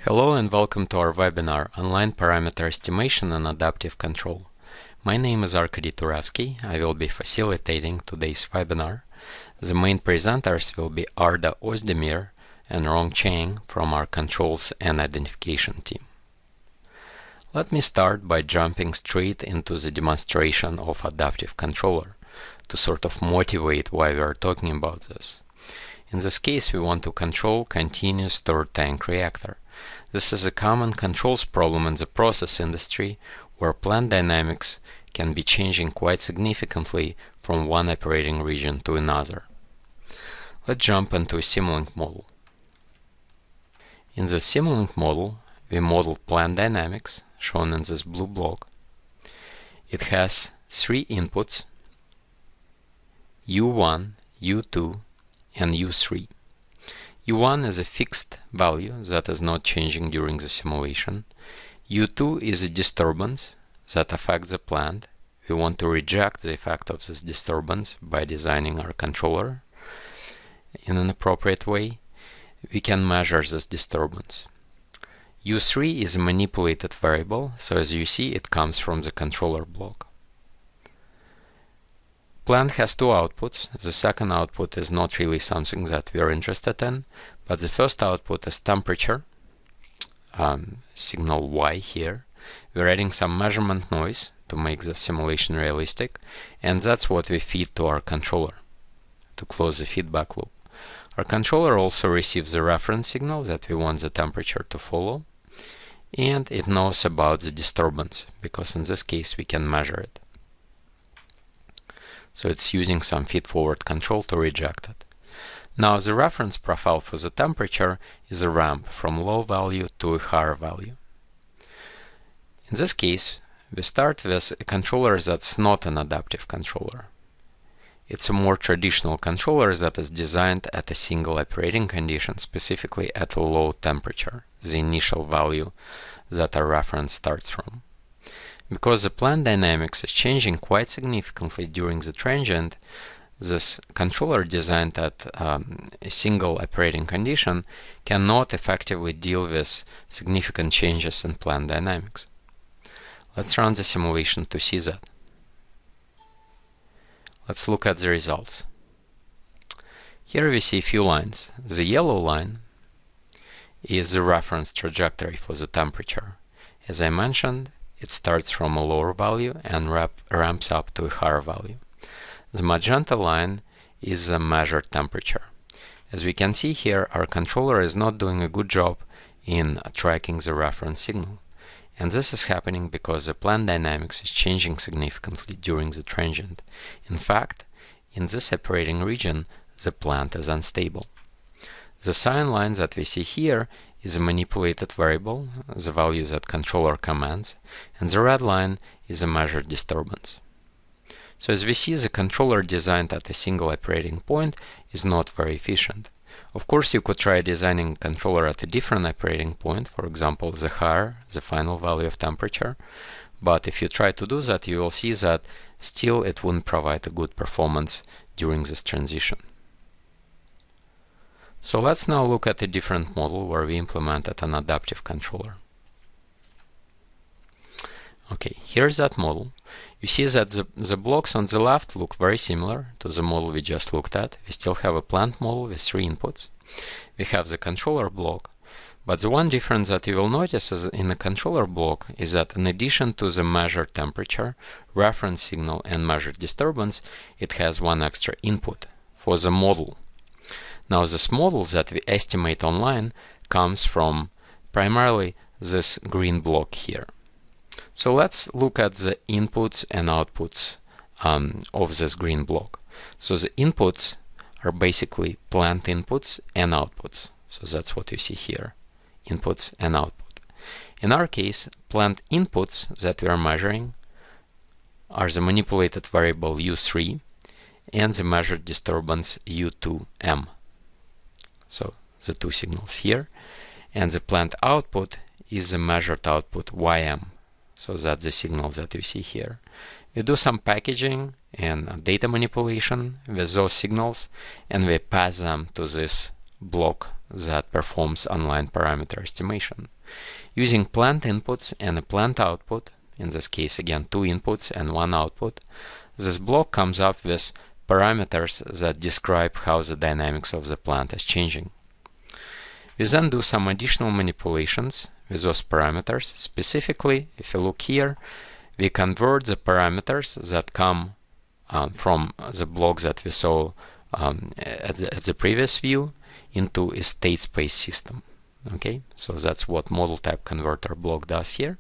Hello and welcome to our webinar Online Parameter Estimation and Adaptive Control. My name is Arkady Turevsky. I will be facilitating today's webinar. The main presenters will be Arda Ozdemir and Rong Chang from our Controls and Identification team. Let me start by jumping straight into the demonstration of Adaptive Controller to sort of motivate why we are talking about this. In this case, we want to control continuous third tank reactor. This is a common controls problem in the process industry where plant dynamics can be changing quite significantly from one operating region to another. Let's jump into a Simulink model. In the Simulink model, we modeled plant dynamics, shown in this blue block. It has three inputs, U1, U2, and U3. U1 is a fixed value that is not changing during the simulation. U2 is a disturbance that affects the plant. We want to reject the effect of this disturbance by designing our controller in an appropriate way. We can measure this disturbance. U3 is a manipulated variable, so as you see, it comes from the controller block. Plant has two outputs. The second output is not really something that we are interested in, but the first output is temperature, signal Y here. We're adding some measurement noise to make the simulation realistic, and that's what we feed to our controller to close the feedback loop. Our controller also receives a reference signal that we want the temperature to follow, and it knows about the disturbance, because in this case we can measure it. So it's using some feed-forward control to reject it. Now the reference profile for the temperature is a ramp from low value to a higher value. In this case, we start with a controller that's not an adaptive controller. It's a more traditional controller that is designed at a single operating condition, specifically at a low temperature, the initial value that our reference starts from. Because the plant dynamics is changing quite significantly during the transient, this controller designed at a single operating condition cannot effectively deal with significant changes in plant dynamics. Let's run the simulation to see that. Let's look at the results. Here we see a few lines. The yellow line is the reference trajectory for the temperature. As I mentioned, it starts from a lower value and ramps up to a higher value. The magenta line is the measured temperature. As we can see here, our controller is not doing a good job in tracking the reference signal. And this is happening because the plant dynamics is changing significantly during the transient. In fact, in this operating region, the plant is unstable. The cyan line that we see here is a manipulated variable, the value that controller commands, and the red line is a measured disturbance. So as we see, the controller designed at a single operating point is not very efficient. Of course, you could try designing a controller at a different operating point, for example, the higher the final value of temperature. But if you try to do that, you will see that still it wouldn't provide a good performance during this transition. So let's now look at a different model where we implemented an adaptive controller. Okay, here's that model. You see that the blocks on the left look very similar to the model we just looked at. We still have a plant model with three inputs. We have the controller block, but the one difference that you will notice is in the controller block is that in addition to the measured temperature, reference signal, and measured disturbance, it has one extra input for the model. Now this model that we estimate online comes from primarily this green block here. So let's look at the inputs and outputs of this green block. So the inputs are basically plant inputs and outputs. So that's what you see here, inputs and output. In our case, plant inputs that we are measuring are the manipulated variable U3 and the measured disturbance U2M. So the two signals here, and the plant output is the measured output YM. So that's the signal that you see here. We do some packaging and data manipulation with those signals, and we pass them to this block that performs online parameter estimation. Using planned inputs and a planned output, in this case again 2 inputs and 1 output, this block comes up with parameters that describe how the dynamics of the plant is changing. We then do some additional manipulations with those parameters. Specifically, if you look here, we convert the parameters that come from the block that we saw at the previous view into a state space system. Okay, so that's what model type converter block does here.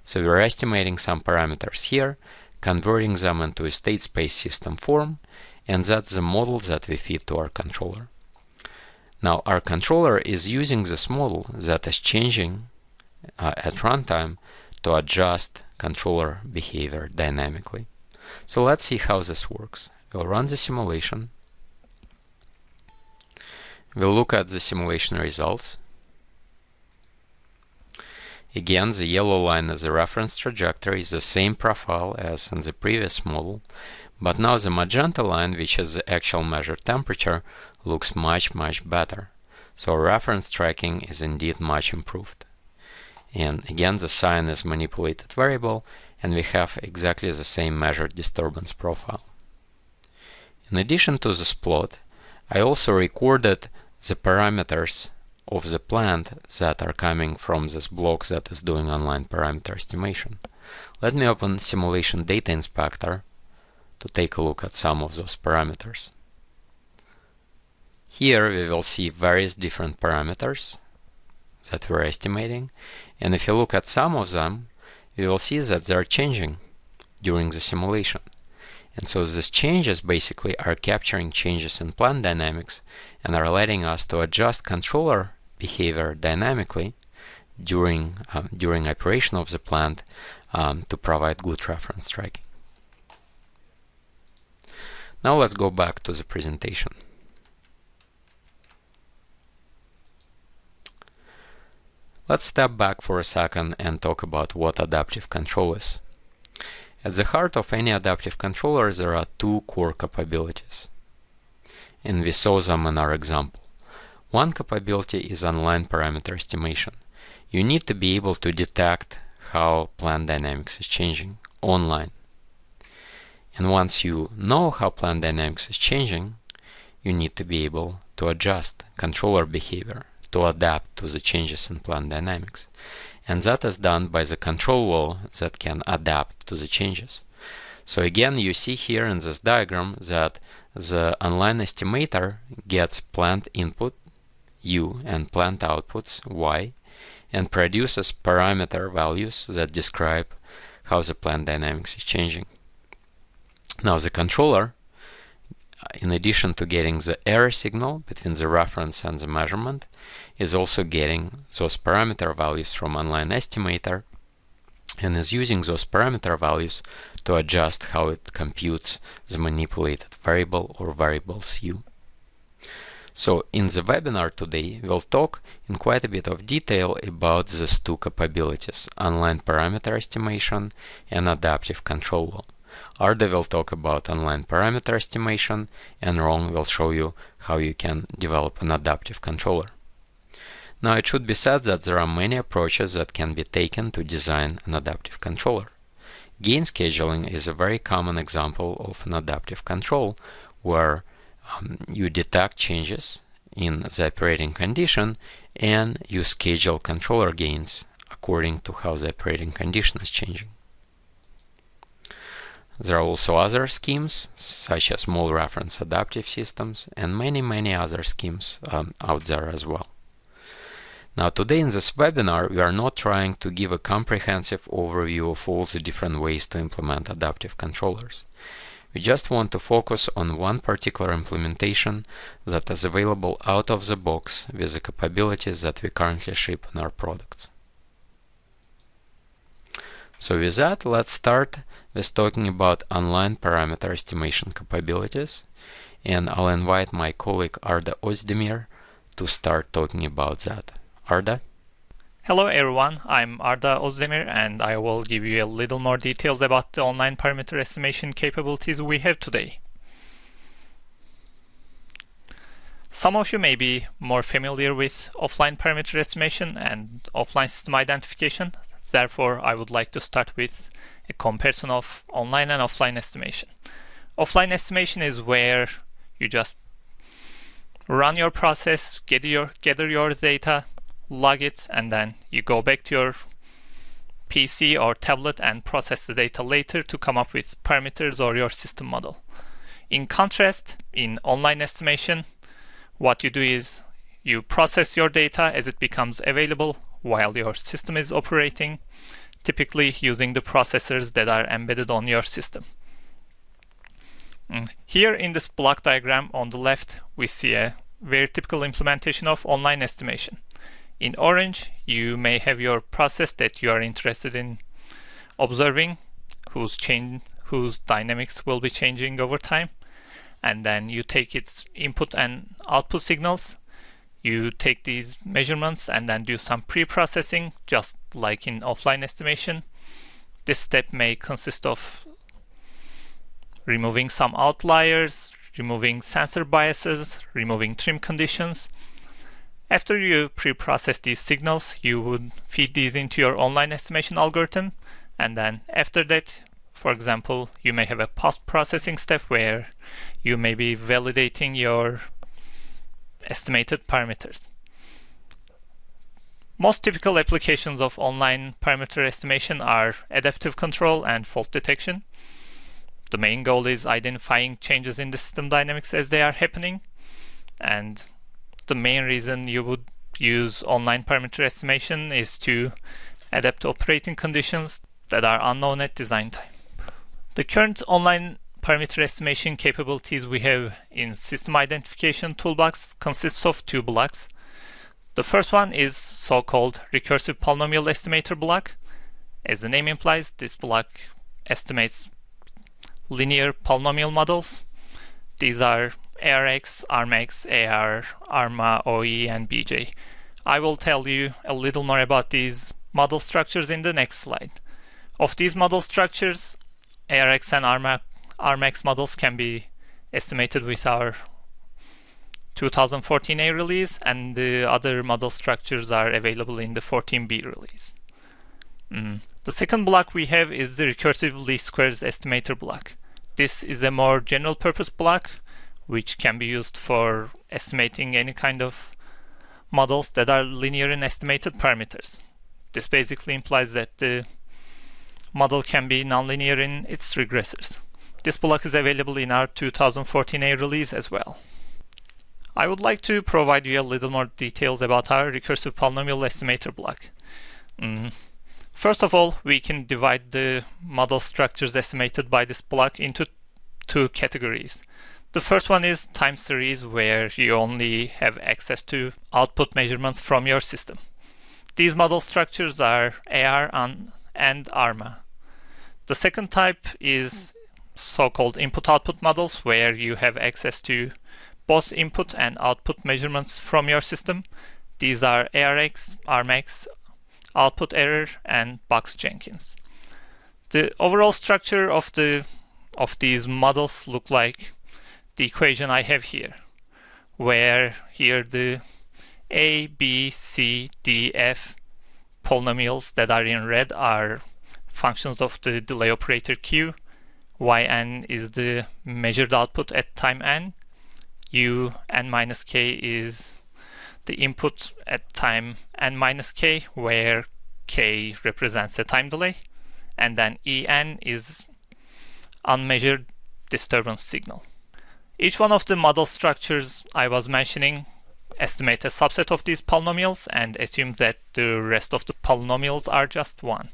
So we're estimating some parameters here, converting them into a state space system form, and that's the model that we feed to our controller. Now our controller is using this model that is changing at runtime to adjust controller behavior dynamically. So let's see how this works. We'll run the simulation. We'll look at the simulation results. Again, the yellow line as a reference trajectory is the same profile as in the previous model, but now the magenta line, which is the actual measured temperature, looks much better. So reference tracking is indeed much improved. And again, the sign is manipulated variable, and we have exactly the same measured disturbance profile. In addition to this plot, I also recorded the parameters of the plant that are coming from this block that is doing online parameter estimation. Let me open Simulation Data Inspector to take a look at some of those parameters. Here we will see various different parameters that we're estimating, and if you look at some of them, you will see that they're changing during the simulation. And so these changes basically are capturing changes in plant dynamics and are letting us to adjust controller behavior dynamically during operation of the plant to provide good reference tracking. Now let's go back to the presentation. Let's step back for a second and talk about what adaptive control is. At the heart of any adaptive controller there are two core capabilities, and we saw them in our example. One capability is online parameter estimation. You need to be able to detect how plant dynamics is changing online. And once you know how plant dynamics is changing, you need to be able to adjust controller behavior to adapt to the changes in plant dynamics. And that is done by the control law that can adapt to the changes. So again, you see here in this diagram that the online estimator gets plant input U and plant outputs Y and produces parameter values that describe how the plant dynamics is changing. Now the controller, in addition to getting the error signal between the reference and the measurement, is also getting those parameter values from online estimator and is using those parameter values to adjust how it computes the manipulated variable or variables U. So in the webinar today, we'll talk in quite a bit of detail about these two capabilities, online parameter estimation and adaptive control law. Arda will talk about online parameter estimation, and Ron will show you how you can develop an adaptive controller. Now it should be said that there are many approaches that can be taken to design an adaptive controller. Gain scheduling is a very common example of an adaptive control where you detect changes in the operating condition and you schedule controller gains according to how the operating condition is changing. There are also other schemes such as small reference adaptive systems and many other schemes out there as well. Now today in this webinar we are not trying to give a comprehensive overview of all the different ways to implement adaptive controllers. We just want to focus on one particular implementation that is available out of the box with the capabilities that we currently ship in our products. So with that, let's start with talking about online parameter estimation capabilities, and I'll invite my colleague Arda Ozdemir to start talking about that. Arda? Hello everyone, I'm Arda Ozdemir and I will give you a little more details about the online parameter estimation capabilities we have today. Some of you may be more familiar with offline parameter estimation and offline system identification. Therefore, I would like to start with a comparison of online and offline estimation. Offline estimation is where you just run your process, gather your data, log it, and then you go back to your PC or tablet and process the data later to come up with parameters or your system model. In contrast, in online estimation, what you do is you process your data as it becomes available while your system is operating, typically using the processors that are embedded on your system. Here in this block diagram on the left, we see a very typical implementation of online estimation. In orange, you may have your process that you are interested in observing, whose dynamics will be changing over time. And then you take its input and output signals, you take these measurements and then do some pre-processing, just like in offline estimation. This step may consist of removing some outliers, removing sensor biases, removing trim conditions. After you pre-process these signals, you would feed these into your online estimation algorithm, and then after that, for example, you may have a post-processing step where you may be validating your estimated parameters. Most typical applications of online parameter estimation are adaptive control and fault detection. The main goal is identifying changes in the system dynamics as they are happening, and the main reason you would use online parameter estimation is to adapt to operating conditions that are unknown at design time. The current online parameter estimation capabilities we have in system identification toolbox consists of two blocks. The first one is so-called recursive polynomial estimator block. As the name implies, this block estimates linear polynomial models. These are ARX, ARMX, AR, ARMA, OE, and BJ. I will tell you a little more about these model structures in the next slide. Of these model structures, ARX and ARMX models can be estimated with our 2014A release, and the other model structures are available in the 14B release. The second block we have is the recursive least squares estimator block. This is a more general purpose block which can be used for estimating any kind of models that are linear in estimated parameters. This basically implies that the model can be nonlinear in its regressors. This block is available in our 2014A release as well. I would like to provide you a little more details about our recursive polynomial estimator block. First of all, we can divide the model structures estimated by this block into two categories. The first one is time series, where you only have access to output measurements from your system. These model structures are AR and ARMA. The second type is so-called input-output models, where you have access to both input and output measurements from your system. These are ARX, ARMX, output error, and Box-Jenkins. The overall structure of these models look like the equation I have here, where here the A, B, C, D, F polynomials that are in red are functions of the delay operator Q. Yn is the measured output at time n. U n minus k is the input at time n minus k, where k represents a time delay, and then En is unmeasured disturbance signal. Each one of the model structures I was mentioning estimate a subset of these polynomials and assume that the rest of the polynomials are just one.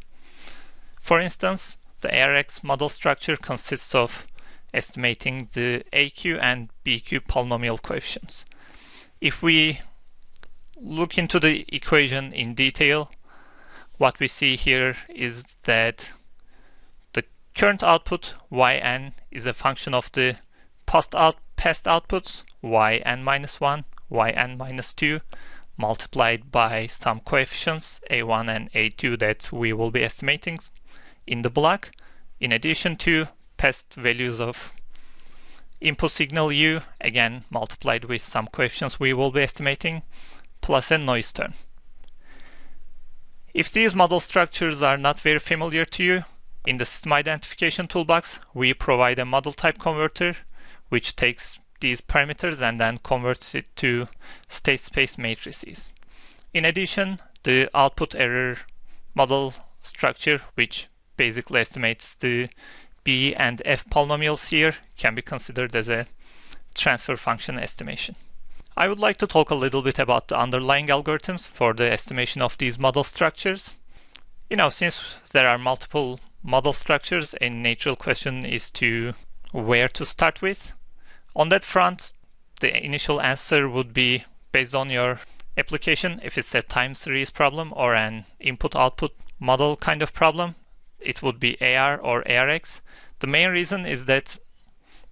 For instance, the ARX model structure consists of estimating the AQ and BQ polynomial coefficients. If we look into the equation in detail, what we see here is that the current output Yn is a function of the past outputs Yn minus 1, Yn minus 2, multiplied by some coefficients A1 and A2 that we will be estimating in the block, in addition to past values of input signal U, again multiplied with some coefficients we will be estimating, plus a noise term. If these model structures are not very familiar to you, in the system identification toolbox, we provide a model type converter which takes these parameters and then converts it to state space matrices. In addition, the output error model structure, which basically estimates the B and F polynomials here, can be considered as a transfer function estimation. I would like to talk a little bit about the underlying algorithms for the estimation of these model structures. Since there are multiple model structures, a natural question is to where to start with. On that front, the initial answer would be based on your application. If it's a time series problem or an input-output model kind of problem, it would be AR or ARX. The main reason is that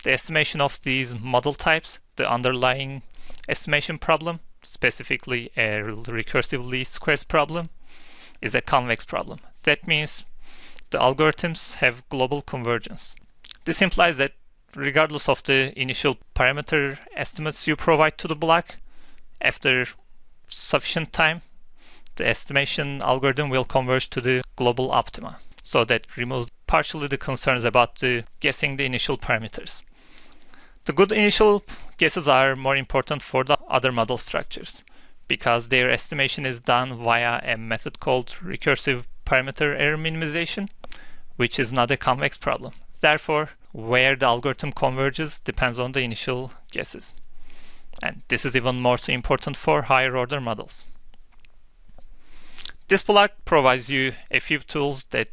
the estimation of these model types, the underlying estimation problem, specifically a recursive least squares problem, is a convex problem. That means the algorithms have global convergence. This implies that regardless of the initial parameter estimates you provide to the block, after sufficient time, the estimation algorithm will converge to the global optima. So that removes partially the concerns about guessing the initial parameters. The good initial guesses are more important for the other model structures because their estimation is done via a method called recursive parameter error minimization, which is not a convex problem. Therefore, where the algorithm converges depends on the initial guesses. And this is even more so important for higher order models. This block provides you a few tools that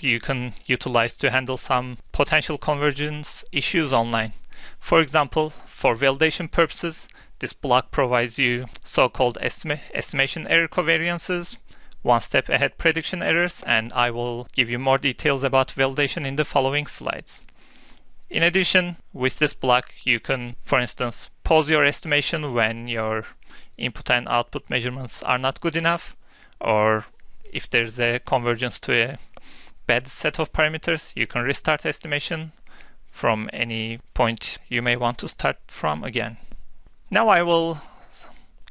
you can utilize to handle some potential convergence issues online. For example, for validation purposes, this block provides you so-called estimation error covariances, one-step ahead prediction errors, and I will give you more details about validation in the following slides. In addition, with this block, you can, for instance, pause your estimation when your input and output measurements are not good enough, or if there's a convergence to a bad set of parameters, you can restart estimation from any point you may want to start from again. Now I will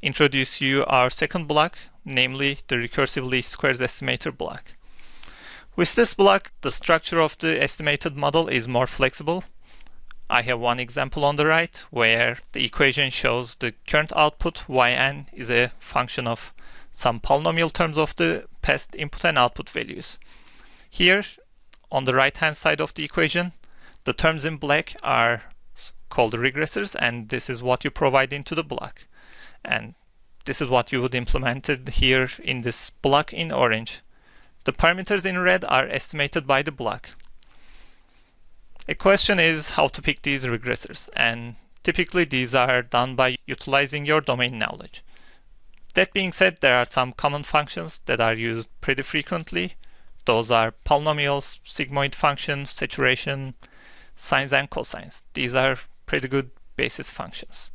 introduce you our second block, namely the recursive least squares estimator block. With this block, the structure of the estimated model is more flexible. I have one example on the right where the equation shows the current output yn is a function of some polynomial terms of the past input and output values. Here, on the right-hand side of the equation, the terms in black are called regressors, and this is what you provide into the block. And this is what you would implement here in this block in orange. The parameters in red are estimated by the block. A question is how to pick these regressors, and typically these are done by utilizing your domain knowledge. That being said, there are some common functions that are used pretty frequently. Those are polynomials, sigmoid functions, saturation, sines and cosines. These are pretty good basis functions.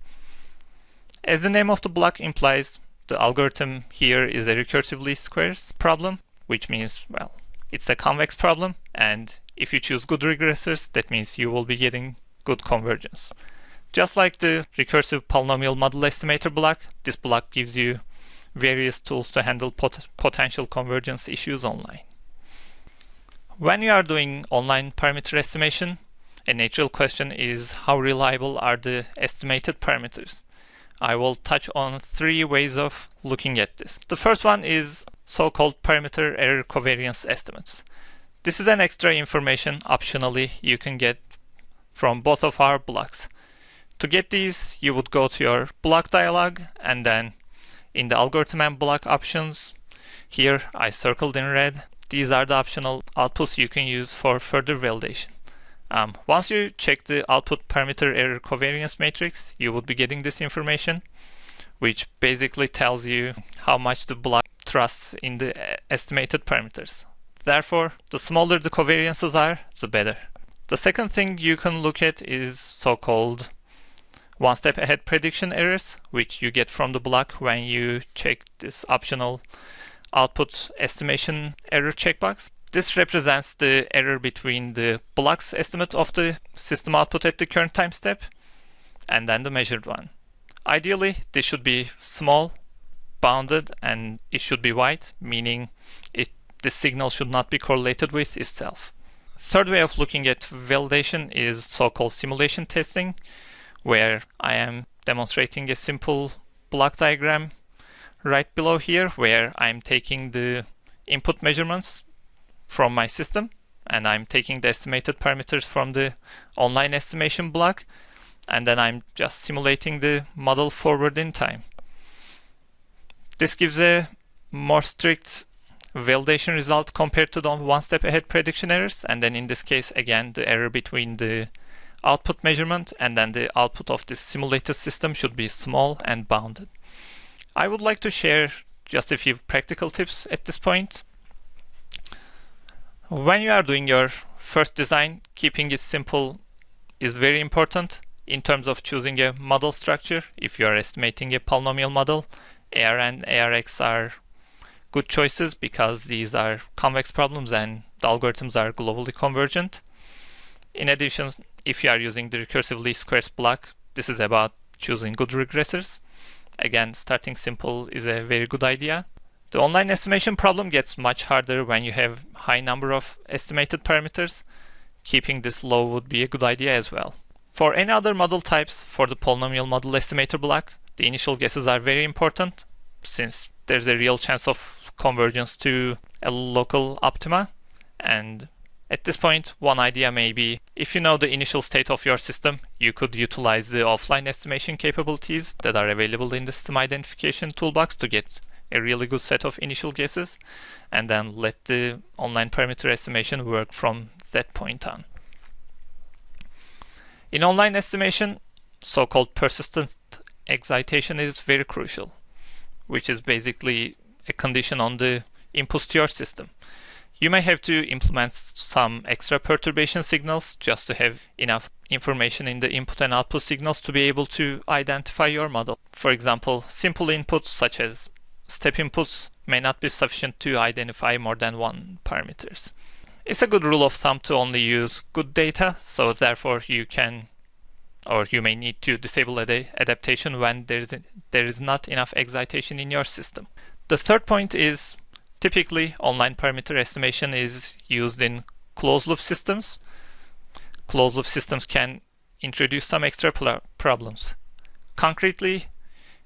As the name of the block implies, the algorithm here is a recursive least squares problem, which means, well, it's a convex problem, and if you choose good regressors, that means you will be getting good convergence. Just like the recursive polynomial model estimator block, this block gives you various tools to handle potential convergence issues online. When you are doing online parameter estimation, a natural question is how reliable are the estimated parameters? I will touch on three ways of looking at this. The first one is so-called parameter error covariance estimates. This is an extra information optionally you can get from both of our blocks. To get these, you would go to your block dialog, and then in the algorithm and block options, here I circled in red, these are the optional outputs you can use for further validation. Once you check the output parameter error covariance matrix, you would be getting this information, which basically tells you how much the block trusts in the estimated parameters. Therefore, the smaller the covariances are, the better. The second thing you can look at is so-called one-step ahead prediction errors, which you get from the block when you check this optional output estimation error checkbox. This represents the error between the block's estimate of the system output at the current time step and then the measured one. Ideally, this should be small, bounded, and it should be wide, meaning the signal should not be correlated with itself. Third way of looking at validation is so-called simulation testing, where I am demonstrating a simple block diagram right below here, where I'm taking the input measurements from my system and I'm taking the estimated parameters from the online estimation block, and then I'm just simulating the model forward in time. This gives a more strict validation result compared to the one step ahead prediction errors, and then in this case again the error between the output measurement and then the output of this simulated system should be small and bounded. I would like to share just a few practical tips at this point. When you are doing your first design, keeping it simple is very important. In terms of choosing a model structure, if you are estimating a polynomial model, AR and ARX are good choices because these are convex problems and the algorithms are globally convergent. In addition, if you are using the recursive least squares block, this is about choosing good regressors. Again, starting simple is a very good idea. The online estimation problem gets much harder when you have high number of estimated parameters. Keeping this low would be a good idea as well. For any other model types, for the polynomial model estimator block, the initial guesses are very important since there's a real chance of convergence to a local optima. And at this point, one idea may be, if you know the initial state of your system, you could utilize the offline estimation capabilities that are available in the system identification toolbox to get a really good set of initial guesses, and then let the online parameter estimation work from that point on. In online estimation, so-called persistent excitation is very crucial, which is basically a condition on the inputs to your system. You may have to implement some extra perturbation signals just to have enough information in the input and output signals to be able to identify your model. For example, simple inputs such as step inputs may not be sufficient to identify more than one parameters. It's a good rule of thumb to only use good data, so therefore you can, or you may need to disable adaptation when there is not enough excitation in your system. The third point is typically online parameter estimation is used in closed loop systems. Closed loop systems can introduce some extra problems. Concretely,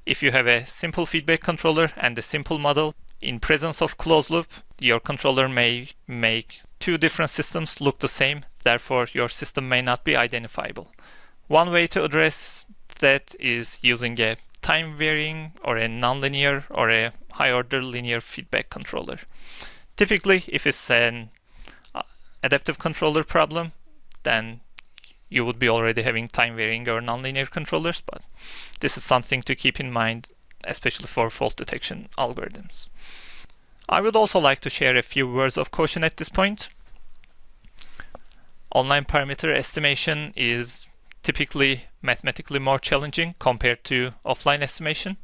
if you have a simple feedback controller and a simple model, in presence of closed loop, your controller may make two different systems look the same, therefore your system may not be identifiable. One way to address that is using a time varying or a nonlinear or a high order linear feedback controller. Typically, if it's an adaptive controller problem, then you would be already having time varying or nonlinear controllers, but this is something to keep in mind, especially for fault detection algorithms. I would also like to share a few words of caution at this point. Online parameter estimation is typically mathematically more challenging compared to offline estimation.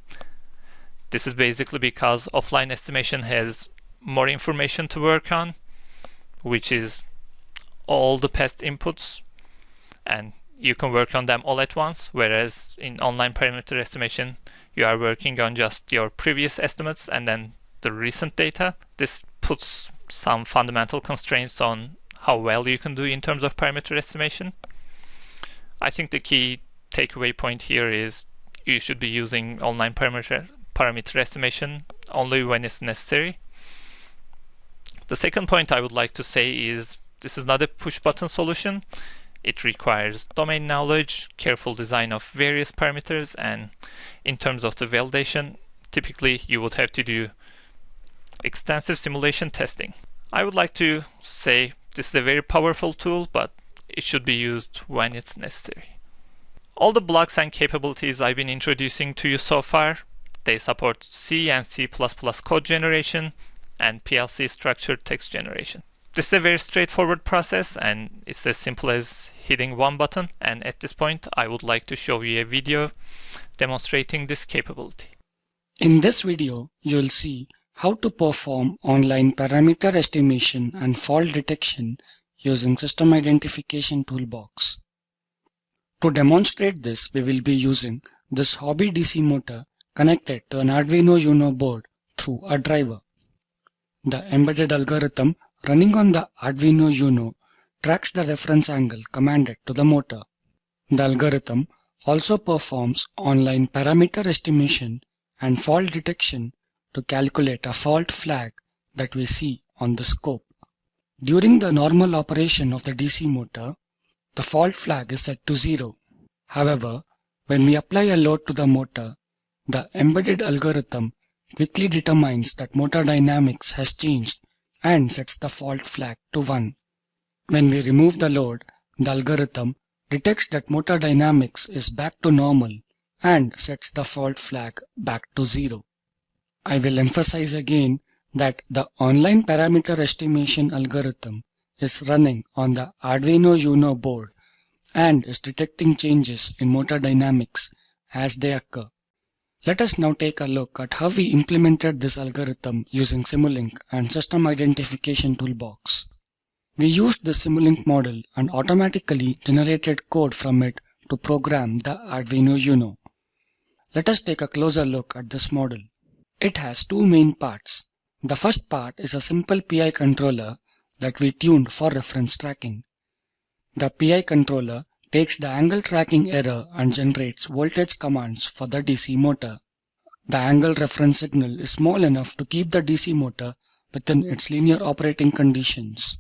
This is basically because offline estimation has more information to work on, which is all the past inputs, and you can work on them all at once, whereas in online parameter estimation you are working on just your previous estimates and then the recent data. This puts some fundamental constraints on how well you can do in terms of parameter estimation. I think the key takeaway point here is you should be using online parameter estimation only when it's necessary. The second point I would like to say is this is not a push button solution. It requires domain knowledge, careful design of various parameters, and in terms of the validation, typically you would have to do extensive simulation testing. I would like to say this is a very powerful tool, but it should be used when it's necessary. All the blocks and capabilities I've been introducing to you so far, they support C and C++ code generation and PLC structured text generation. This is a very straightforward process and it's as simple as hitting one button, and at this point I would like to show you a video demonstrating this capability. In this video, you'll see How to perform online parameter estimation and fault detection using System Identification Toolbox. To demonstrate this, we will be using this hobby DC motor connected to an Arduino Uno board through a driver. The embedded algorithm running on the Arduino Uno tracks the reference angle commanded to the motor. The algorithm also performs online parameter estimation and fault detection to calculate a fault flag that we see on the scope. During the normal operation of the DC motor, the fault flag is set to 0. However, when we apply a load to the motor, the embedded algorithm quickly determines that motor dynamics has changed and sets the fault flag to 1. When we remove the load, the algorithm detects that motor dynamics is back to normal and sets the fault flag back to 0. I will emphasize again that the online parameter estimation algorithm is running on the Arduino Uno board and is detecting changes in motor dynamics as they occur. Let us now take a look at how we implemented this algorithm using Simulink and System Identification Toolbox. We used the Simulink model and automatically generated code from it to program the Arduino Uno. Let us take a closer look at this model. It has two main parts. The first part is a simple PI controller that we tuned for reference tracking. The PI controller takes the angle tracking error and generates voltage commands for the DC motor. The angle reference signal is small enough to keep the DC motor within its linear operating conditions.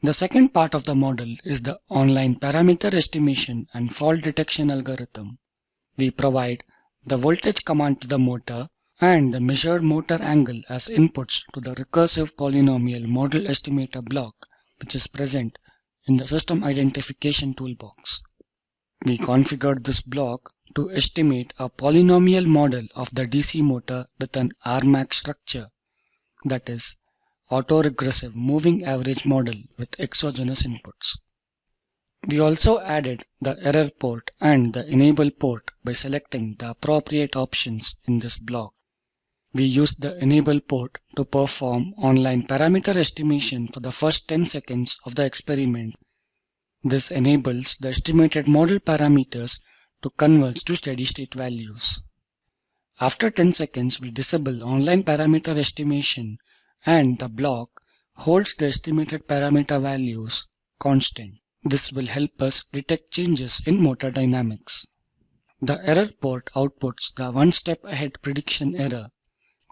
The second part of the model is the online parameter estimation and fault detection algorithm. We provide the voltage command to the motor and the measured motor angle as inputs to the recursive polynomial model estimator block, which is present in the System Identification Toolbox. We configured this block to estimate a polynomial model of the DC motor with an RMAX structure, that is, autoregressive moving average model with exogenous inputs. We also added the error port and the enable port by selecting the appropriate options in this block. We used the enable port to perform online parameter estimation for the first 10 seconds of the experiment. This enables the estimated model parameters to converge to steady-state values. After 10 seconds, we disable online parameter estimation and the block holds the estimated parameter values constant. This will help us detect changes in motor dynamics. The error port outputs the one-step ahead prediction error,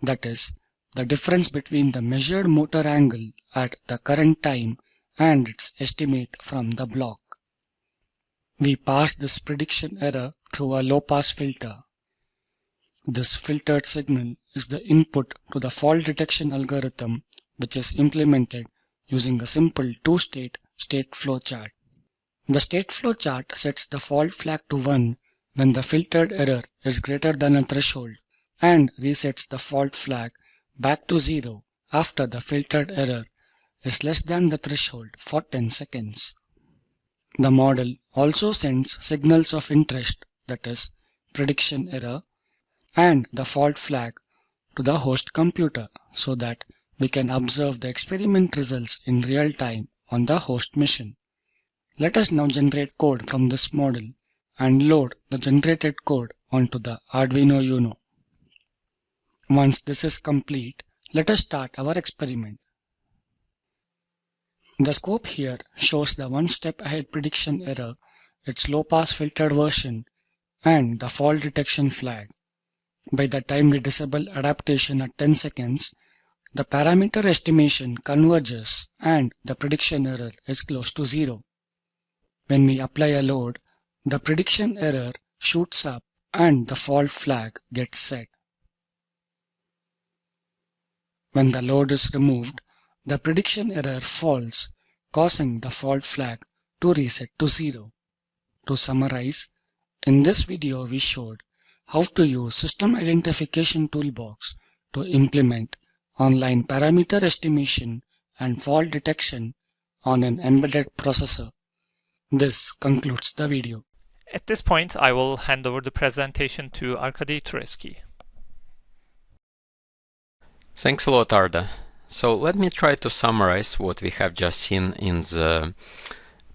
that is, the difference between the measured motor angle at the current time and its estimate from the block. We pass this prediction error through a low-pass filter. This filtered signal is the input to the fault detection algorithm, which is implemented using a simple two-state state flow chart. The state flow chart sets the fault flag to 1 when the filtered error is greater than a threshold and resets the fault flag back to 0 after the filtered error is less than the threshold for 10 seconds. The model also sends signals of interest, that is, prediction error, and the fault flag to the host computer so that we can observe the experiment results in real time on the host machine. Let us now generate code from this model and load the generated code onto the Arduino Uno. Once this is complete, let us start our experiment. The scope here shows the one-step ahead prediction error, its low-pass filtered version, and the fault detection flag. By the time we disable adaptation at 10 seconds, the parameter estimation converges and the prediction error is close to 0. When we apply a load, the prediction error shoots up and the fault flag gets set. When the load is removed, the prediction error falls, causing the fault flag to reset to 0. To summarize, in this video we showed how to use System Identification Toolbox to implement online parameter estimation and fault detection on an embedded processor. This concludes the video. At this point, I will hand over the presentation to Arkady Turevsky. Thanks a lot, Arda. So let me try to summarize what we have just seen in the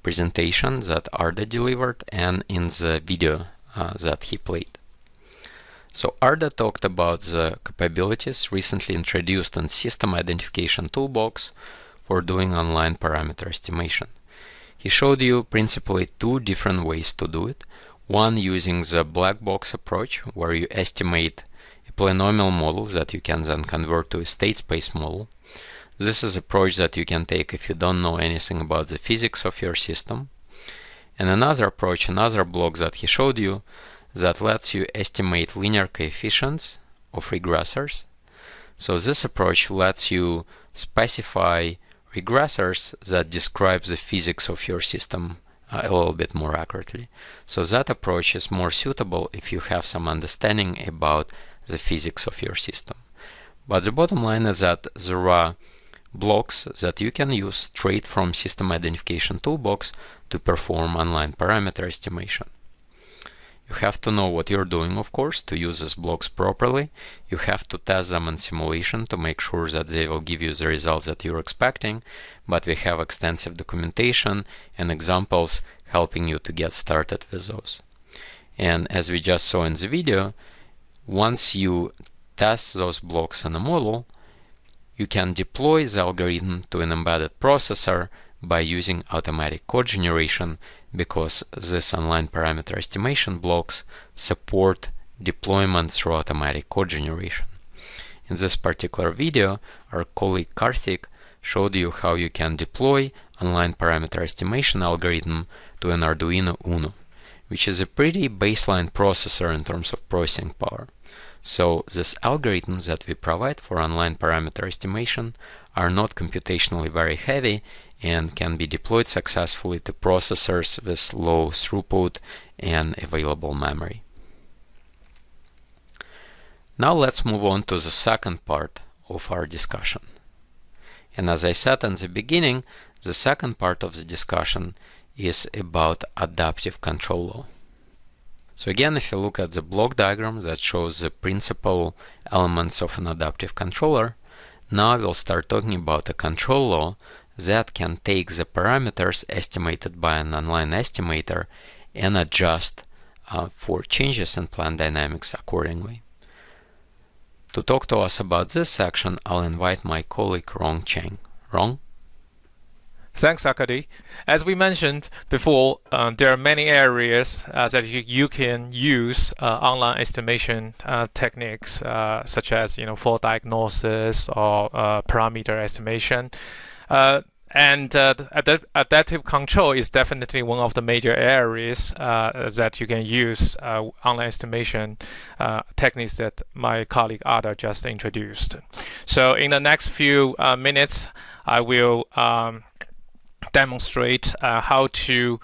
presentation that Arda delivered and in the video that he played. So Arda talked about the capabilities recently introduced in System Identification Toolbox for doing online parameter estimation. He showed you principally two different ways to do it. One using the black box approach, where you estimate a polynomial model that you can then convert to a state space model. This is an approach that you can take if you don't know anything about the physics of your system. And another approach, another block that he showed you, that lets you estimate linear coefficients of regressors. So this approach lets you specify regressors that describe the physics of your system a little bit more accurately. So that approach is more suitable if you have some understanding about the physics of your system. But the bottom line is that there are blocks that you can use straight from System Identification Toolbox to perform online parameter estimation. You have to know what you're doing, of course, to use these blocks properly. You have to test them in simulation to make sure that they will give you the results that you're expecting, but we have extensive documentation and examples helping you to get started with those. And as we just saw in the video, once you test those blocks in a model, you can deploy the algorithm to an embedded processor by using automatic code generation, because these online parameter estimation blocks support deployment through automatic code generation. In this particular video, our colleague Karthik showed you how you can deploy online parameter estimation algorithm to an Arduino Uno, which is a pretty baseline processor in terms of processing power. So these algorithms that we provide for online parameter estimation are not computationally very heavy and can be deployed successfully to processors with low throughput and available memory. Now let's move on to the second part of our discussion. And as I said in the beginning, the second part of the discussion is about adaptive control law. So again, if you look at the block diagram that shows the principal elements of an adaptive controller, now we'll start talking about a control law that can take the parameters estimated by an online estimator and adjust for changes in plant dynamics accordingly. To talk to us about this section, I'll invite my colleague Rong Cheng. Rong? Thanks, Akadi. As we mentioned before, there are many areas that you can use online estimation techniques, such as fault diagnosis or parameter estimation. And adaptive control is definitely one of the major areas that you can use online estimation techniques that my colleague Ada just introduced. So in the next few minutes, I will demonstrate how to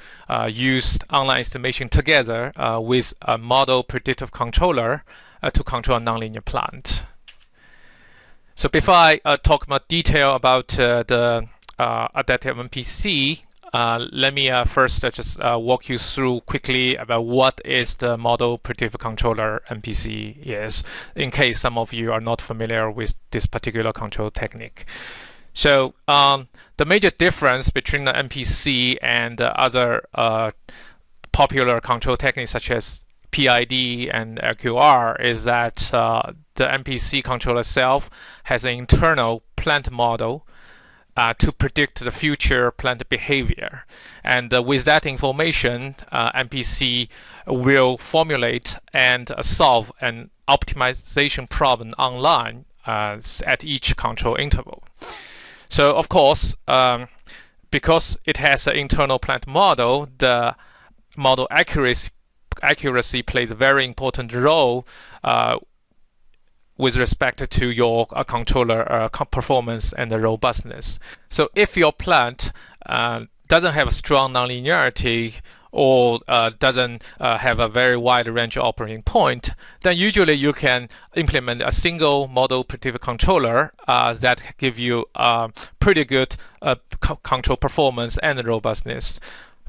use online estimation together with a model predictive controller to control a nonlinear plant. So before I talk more detail about the adaptive MPC, let me first just walk you through quickly about what is the model predictive controller MPC is, in case some of you are not familiar with this particular control technique. So the major difference between the MPC and other popular control techniques such as PID and LQR is that the MPC controller itself has an internal plant model to predict the future plant behavior. And with that information, MPC will formulate and solve an optimization problem online at each control interval. So of course, because it has an internal plant model, the model accuracy plays a very important role with respect to your controller performance and the robustness. So if your plant doesn't have a strong nonlinearity or doesn't have a very wide range of operating point, then usually you can implement a single model predictive controller that give you pretty good control performance and robustness.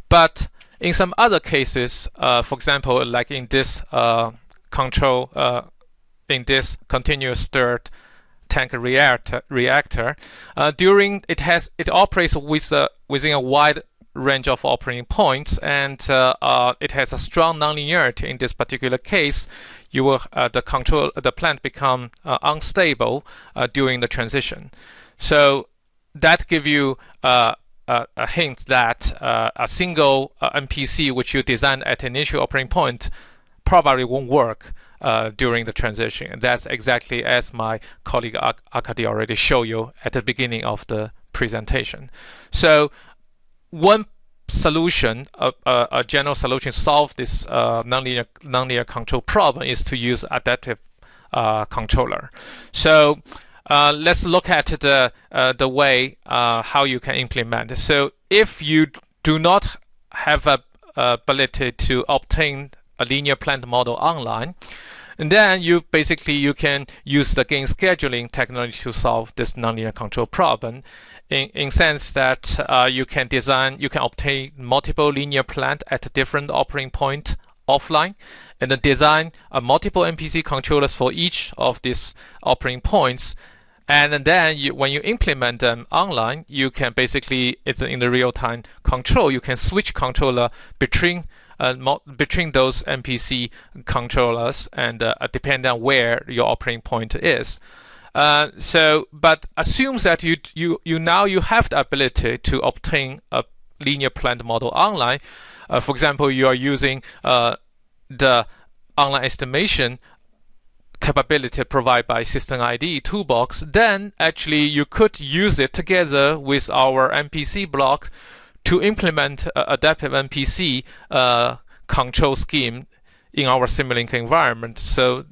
But in some other cases, for example, like in this in this continuous stirred tank reactor. It operates within a wide range of operating points, and it has a strong nonlinearity. In this particular case, you will the plant become unstable during the transition. So that gives you a hint that a single MPC which you design at initial operating point probably won't work during the transition. And that's exactly as my colleague Akadi already showed you at the beginning of the presentation. So one solution, a general solution to solve this nonlinear control problem is to use adaptive controller. So let's look at the way how you can implement. So if you do not have a ability to obtain a linear plant model online, and then you can use the gain scheduling technology to solve this nonlinear control problem. In sense that you can obtain multiple linear plant at different operating point offline, and then design multiple MPC controllers for each of these operating points. And then when you implement them online, you can it's in the real-time control. You can switch controller between those MPC controllers, and depending on where your operating point is. But assumes that you now have the ability to obtain a linear plant model online. For example, you are using the online estimation capability provided by System ID toolbox. Then actually you could use it together with our MPC block to implement adaptive MPC control scheme in our Simulink environment. So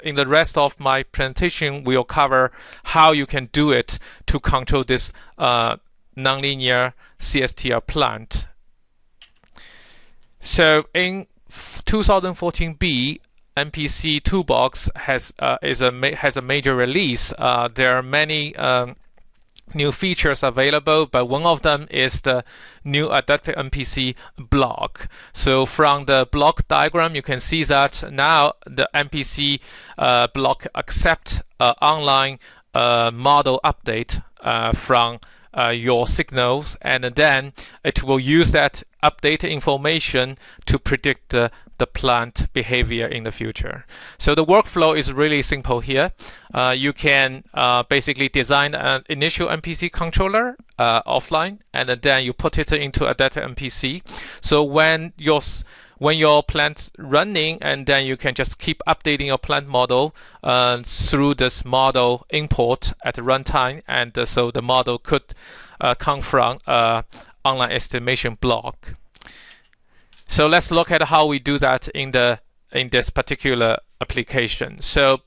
in the rest of my presentation, we'll cover how you can do it to control this nonlinear CSTR plant. So in 2014B, MPC toolbox has a major release. There are many new features available, but one of them is the new adaptive MPC block. So from the block diagram, you can see that now the MPC block accepts online model update from your signals, and then it will use that updated information to predict the plant behavior in the future. So the workflow is really simple here. You can basically design an initial MPC controller offline, and then you put it into adaptive MPC. So when your plant's running, and then you can just keep updating your plant model through this model import at runtime, and so the model could come from online estimation block. So let's look at how we do that in this particular application. So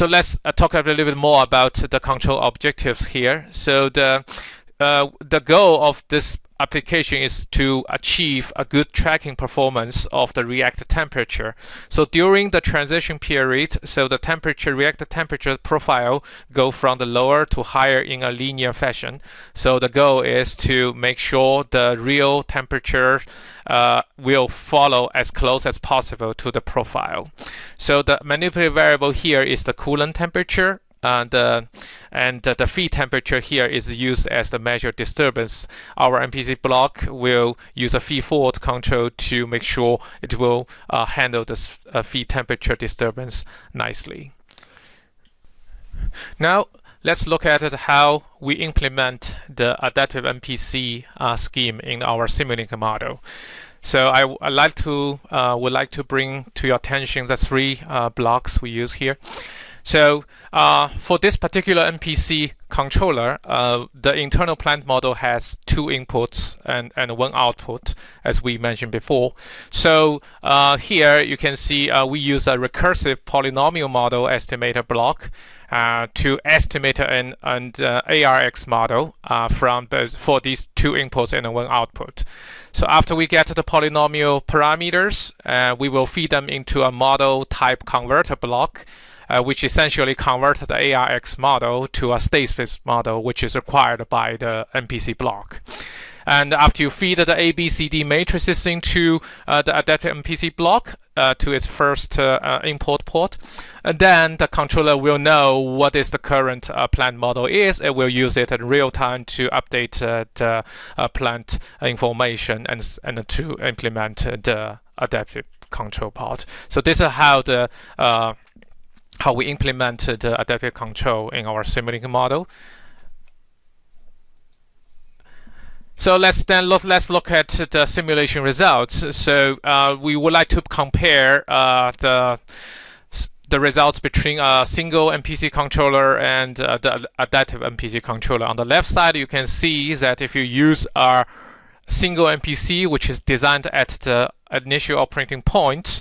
let's talk a little bit more about the control objectives here. So the goal of this application is to achieve a good tracking performance of the reactor temperature. So during the transition period, so the reactor temperature profile go from the lower to higher in a linear fashion. So the goal is to make sure the real temperature will follow as close as possible to the profile. So the manipulated variable here is the coolant temperature, and the feed temperature here is used as the measure disturbance. Our MPC block will use a feed-forward control to make sure it will handle this feed temperature disturbance nicely. Now let's look at how we implement the adaptive MPC scheme in our Simulink model. So I would like to bring to your attention the three blocks we use here. So for this particular MPC controller, the internal plant model has two inputs and one output, as we mentioned before. So here you can see we use a recursive polynomial model estimator block to estimate an ARX model for these two inputs and one output. So after we get the polynomial parameters, we will feed them into a model type converter block, which essentially converts the ARX model to a state space model, which is required by the MPC block. And after you feed the ABCD matrices into the adaptive MPC block to its first import port, and then the controller will know what is the current plant model is. It will use it in real time to update the plant information and to implement the adaptive control part. So this is how we implemented the adaptive control in our simulation model. So let's look at the simulation results. So we would like to compare the results between a single MPC controller and the adaptive MPC controller. On the left side, you can see that if you use a single MPC, which is designed at the initial operating point,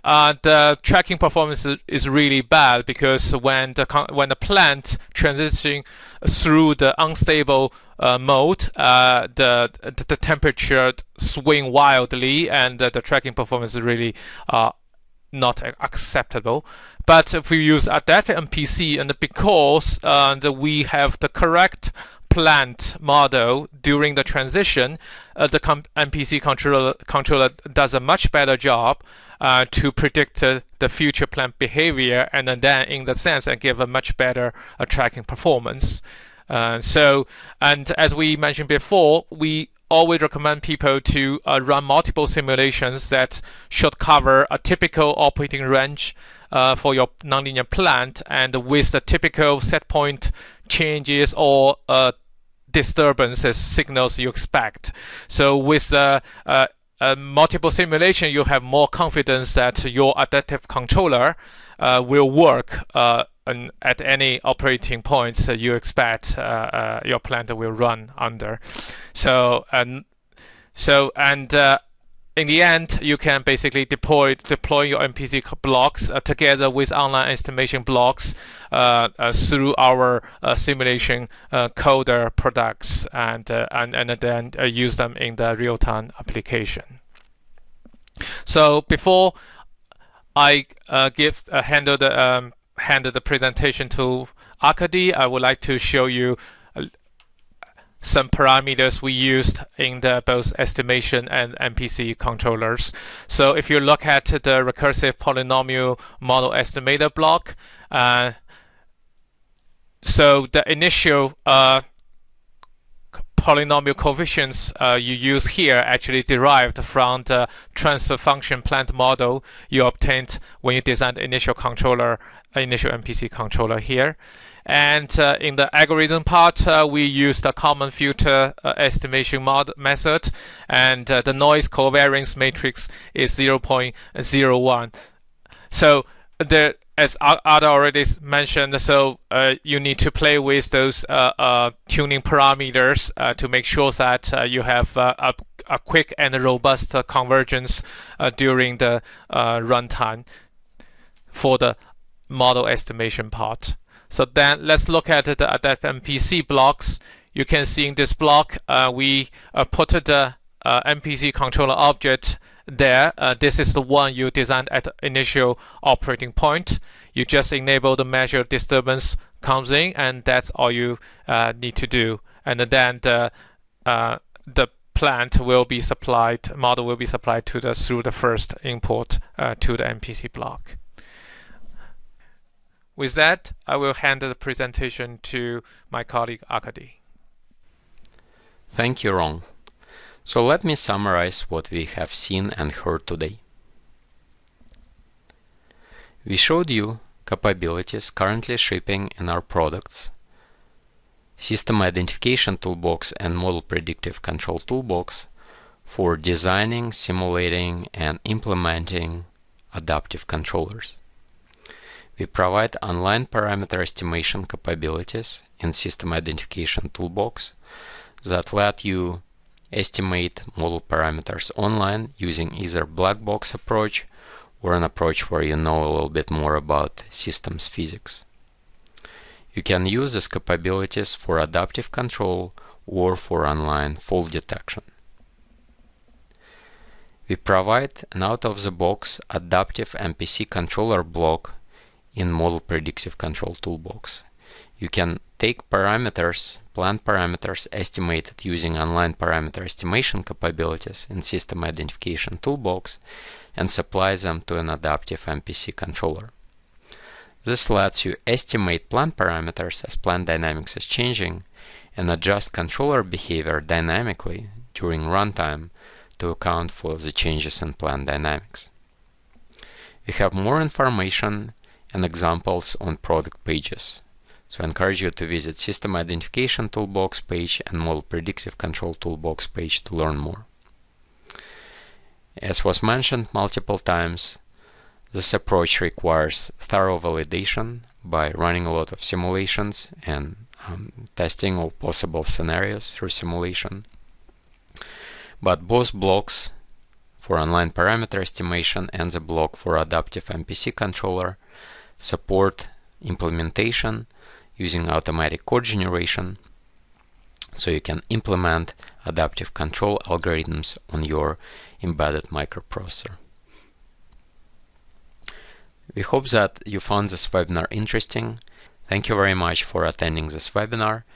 the tracking performance is really bad, because when the plant transitioning through the unstable mode, the temperature swing wildly, and the tracking performance is really not acceptable. But if we use adaptive MPC, and because we have the correct plant model during the transition, the MPC controller does a much better job to predict the future plant behavior, and then in that sense and give a much better tracking performance. And as we mentioned before, we always recommend people to run multiple simulations that should cover a typical operating range for your nonlinear plant, and with the typical set point changes or disturbances signals you expect. So with multiple simulation, you have more confidence that your adaptive controller will work at any operating points that you expect your plant will run under. In the end, you can basically deploy your MPC blocks together with online estimation blocks through our simulation coder products, and then use them in the real-time application. So before I hand the presentation to Arkady, I would like to show you some parameters we used in both estimation and MPC controllers. So if you look at the recursive polynomial model estimator block, so the initial polynomial coefficients you use here actually derived from the transfer function plant model you obtained when you designed the initial MPC controller here. And in the algorithm part, we used the common filter estimation method, and the noise covariance matrix is 0.01. So as Ada already mentioned, so you need to play with those tuning parameters to make sure that you have a quick and robust convergence during the runtime for the model estimation part. So then let's look at the adaptive MPC blocks. You can see in this block, we put the MPC controller object there. This is the one you designed at the initial operating point. You just enable the measure disturbance comes in, and that's all you need to do. And then the plant will be supplied, model will be supplied through the first import to the MPC block. With that, I will hand the presentation to my colleague Arkady. Thank you, Ron. So let me summarize what we have seen and heard today. We showed you capabilities currently shipping in our products, System Identification Toolbox and Model Predictive Control Toolbox for designing, simulating, and implementing adaptive controllers. We provide online parameter estimation capabilities in System Identification Toolbox that let you estimate model parameters online using either black box approach or an approach where you know a little bit more about systems physics. You can use these capabilities for adaptive control or for online fault detection. We provide an out-of-the-box adaptive MPC controller block in Model Predictive Control Toolbox. You can take parameters plant parameters estimated using online parameter estimation capabilities in System Identification Toolbox and supply them to an adaptive MPC controller. This lets you estimate plant parameters as plant dynamics is changing and adjust controller behavior dynamically during runtime to account for the changes in plant dynamics. We have more information and examples on product pages, so I encourage you to visit System Identification Toolbox page and Model Predictive Control Toolbox page to learn more. As was mentioned multiple times, this approach requires thorough validation by running a lot of simulations and testing all possible scenarios through simulation. But both blocks for online parameter estimation and the block for adaptive MPC controller support implementation using automatic code generation, so you can implement adaptive control algorithms on your embedded microprocessor. We hope that you found this webinar interesting. Thank you very much for attending this webinar.